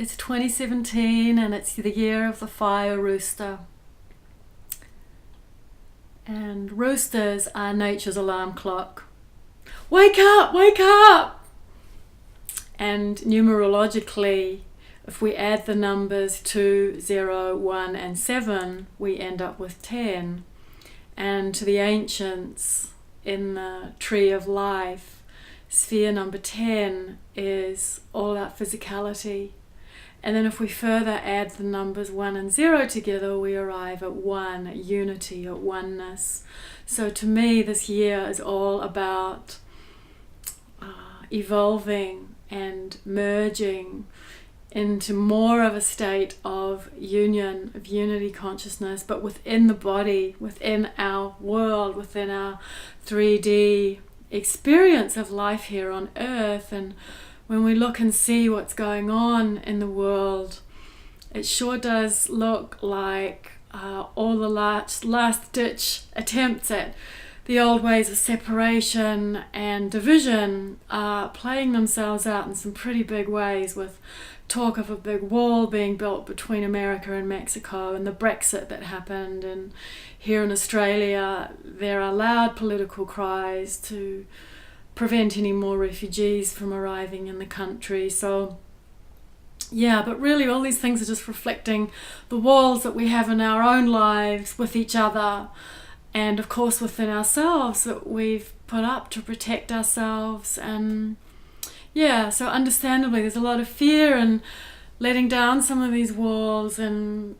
It's 2017 and it's the year of the fire rooster. And roosters are nature's alarm clock. Wake up, wake up! And numerologically, if we add the numbers 2, 0, 1 and 7, we end up with 10. And to the ancients, in the tree of life, sphere number 10 is all about physicality. And then if we further add the numbers 1 and 0 together, we arrive at one, at unity, at oneness. So to me, this year is all about evolving and merging into more of a state of union, of unity consciousness, but within the body, within our world, within our 3D experience of life here on earth. And when we look and see what's going on in the world, it sure does look like all the last-ditch attempts at the old ways of separation and division are playing themselves out in some pretty big ways, with talk of a big wall being built between America and Mexico, and the Brexit that happened. And here in Australia, there are loud political cries to prevent any more refugees from arriving in the country. So yeah, but really all these things are just reflecting the walls that we have in our own lives with each other, and of course within ourselves, that we've put up to protect ourselves. And yeah, so understandably there's a lot of fear and letting down some of these walls, and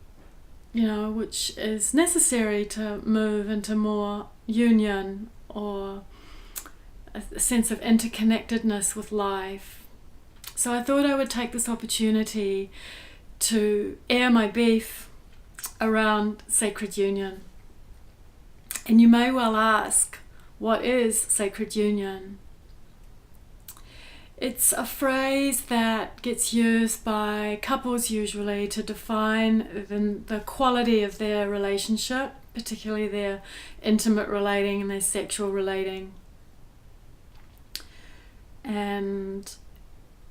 which is necessary to move into more union or a sense of interconnectedness with life. So I thought I would take this opportunity to air my beef around sacred union. And you may well ask, what is sacred union? It's a phrase that gets used by couples usually to define the quality of their relationship, particularly their intimate relating and their sexual relating. And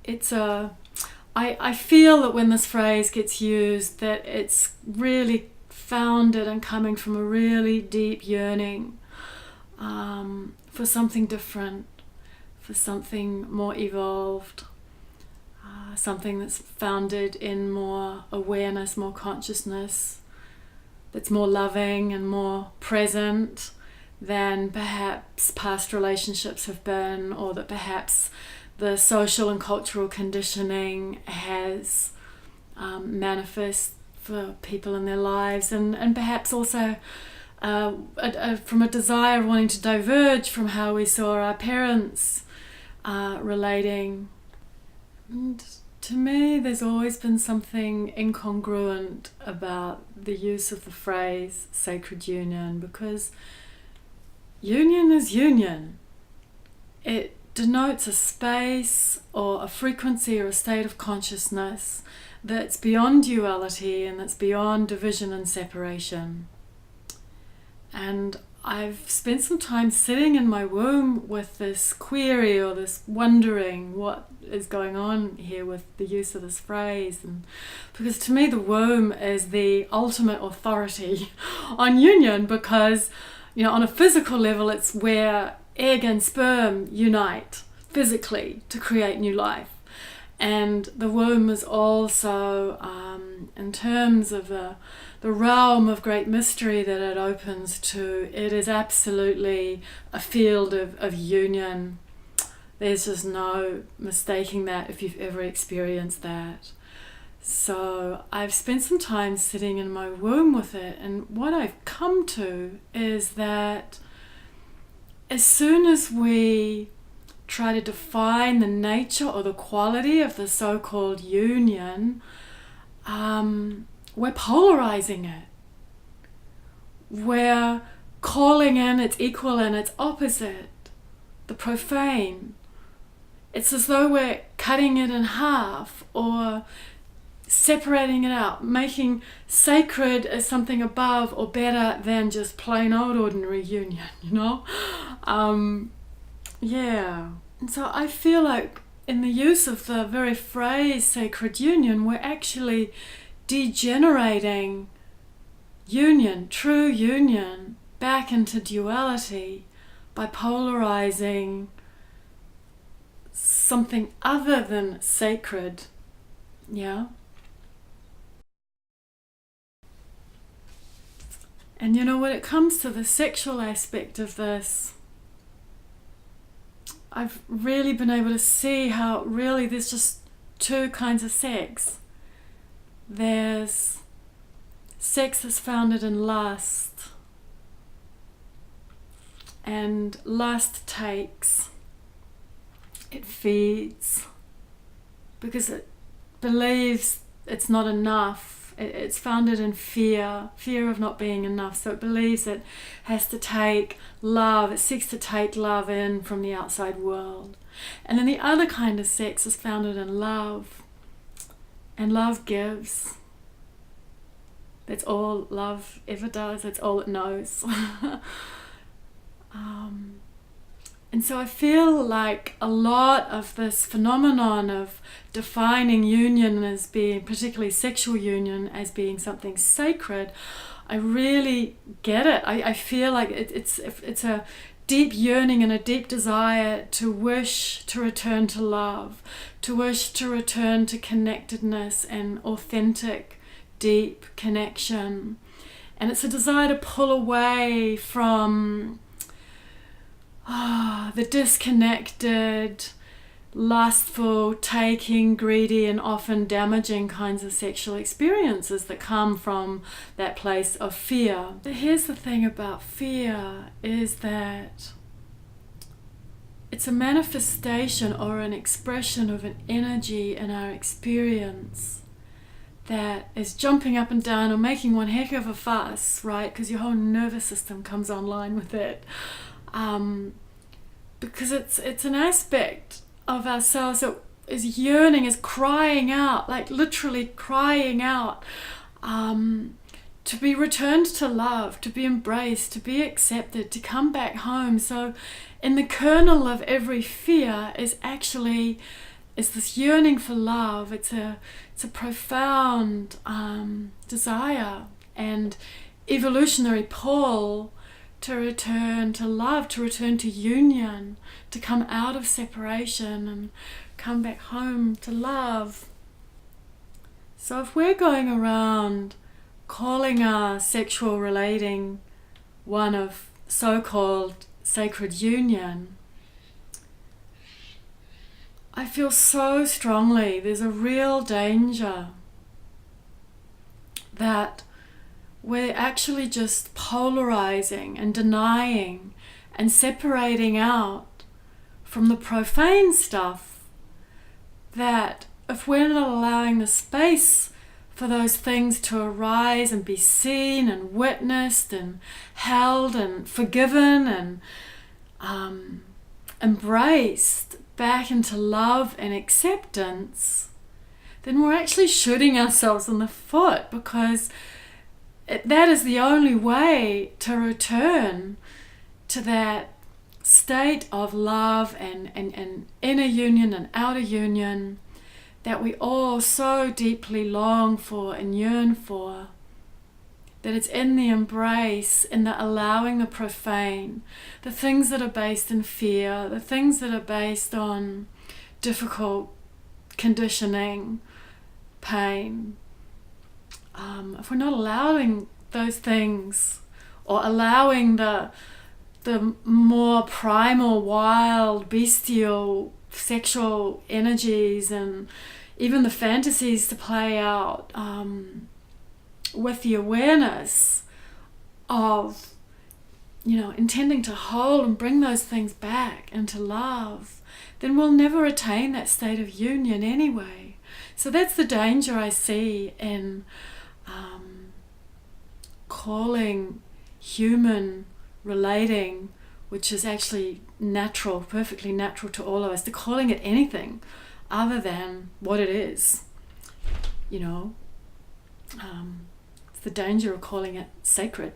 I feel that when this phrase gets used, that it's really founded and coming from a really deep yearning for something different, for something more evolved, something that's founded in more awareness, more consciousness, that's more loving and more present than perhaps past relationships have been, or that perhaps the social and cultural conditioning has manifest for people in their lives, and perhaps also from a desire of wanting to diverge from how we saw our parents relating. And to me, there's always been something incongruent about the use of the phrase sacred union, because union is union. It denotes a space or a frequency or a state of consciousness that's beyond duality and that's beyond division and separation. And I've spent some time sitting in my womb with this query, or this wondering what is going on here with the use of this phrase. And because to me the womb is the ultimate authority on union, because on a physical level it's where egg and sperm unite physically to create new life. And the womb is also, in terms of the realm of great mystery that it opens to, it is absolutely a field of union. There's just no mistaking that if you've ever experienced that. So I've spent some time sitting in my womb with it, and what I've come to is that as soon as we try to define the nature or the quality of the so-called union, we're polarizing it. We're calling in its equal and its opposite, the profane. It's as though we're cutting it in half or separating it out, making sacred as something above or better than just plain old ordinary union, Yeah. And so I feel like in the use of the very phrase sacred union, we're actually degenerating union, true union, back into duality by polarizing something other than sacred. Yeah? And you know, when it comes to the sexual aspect of this, I've really been able to see how really there's just two kinds of sex. There's sex that's founded in lust, and lust takes, it feeds, because it believes it's not enough. It's founded in fear of not being enough. So it believes it has to take love, it seeks to take love in from the outside world. And then the other kind of sex is founded in love, and love gives. That's all love ever does, that's all it knows. And so I feel like a lot of this phenomenon of defining union as being, particularly sexual union, as being something sacred, I really get it. I feel like it's a deep yearning and a deep desire to wish to return to love, to wish to return to connectedness and authentic, deep connection. And it's a desire to pull away from the disconnected, lustful, taking, greedy, and often damaging kinds of sexual experiences that come from that place of fear. But here's the thing about fear, is that it's a manifestation or an expression of an energy in our experience that is jumping up and down or making one heck of a fuss, right? Because your whole nervous system comes online with it. Because it's an aspect of ourselves that is yearning, is crying out, like literally crying out, to be returned to love, to be embraced, to be accepted, to come back home. So in the kernel of every fear is this yearning for love. It's a profound desire and evolutionary pull to return to love, to return to union, to come out of separation and come back home to love. So if we're going around calling our sexual relating one of so-called sacred union, I feel so strongly there's a real danger that we're actually just polarizing and denying and separating out from the profane stuff, that if we're not allowing the space for those things to arise and be seen and witnessed and held and forgiven and embraced back into love and acceptance, then we're actually shooting ourselves in the foot, because that is the only way to return to that state of love and inner union and outer union that we all so deeply long for and yearn for. That it's in the embrace, in the allowing the profane, the things that are based in fear, the things that are based on difficult conditioning, pain. If we're not allowing those things, or allowing the more primal, wild, bestial, sexual energies and even the fantasies to play out with the awareness of, intending to hold and bring those things back into love, then we'll never attain that state of union anyway. So that's the danger I see in calling human relating, which is actually natural, perfectly natural to all of us, to calling it anything other than what it is. It's the danger of calling it sacred.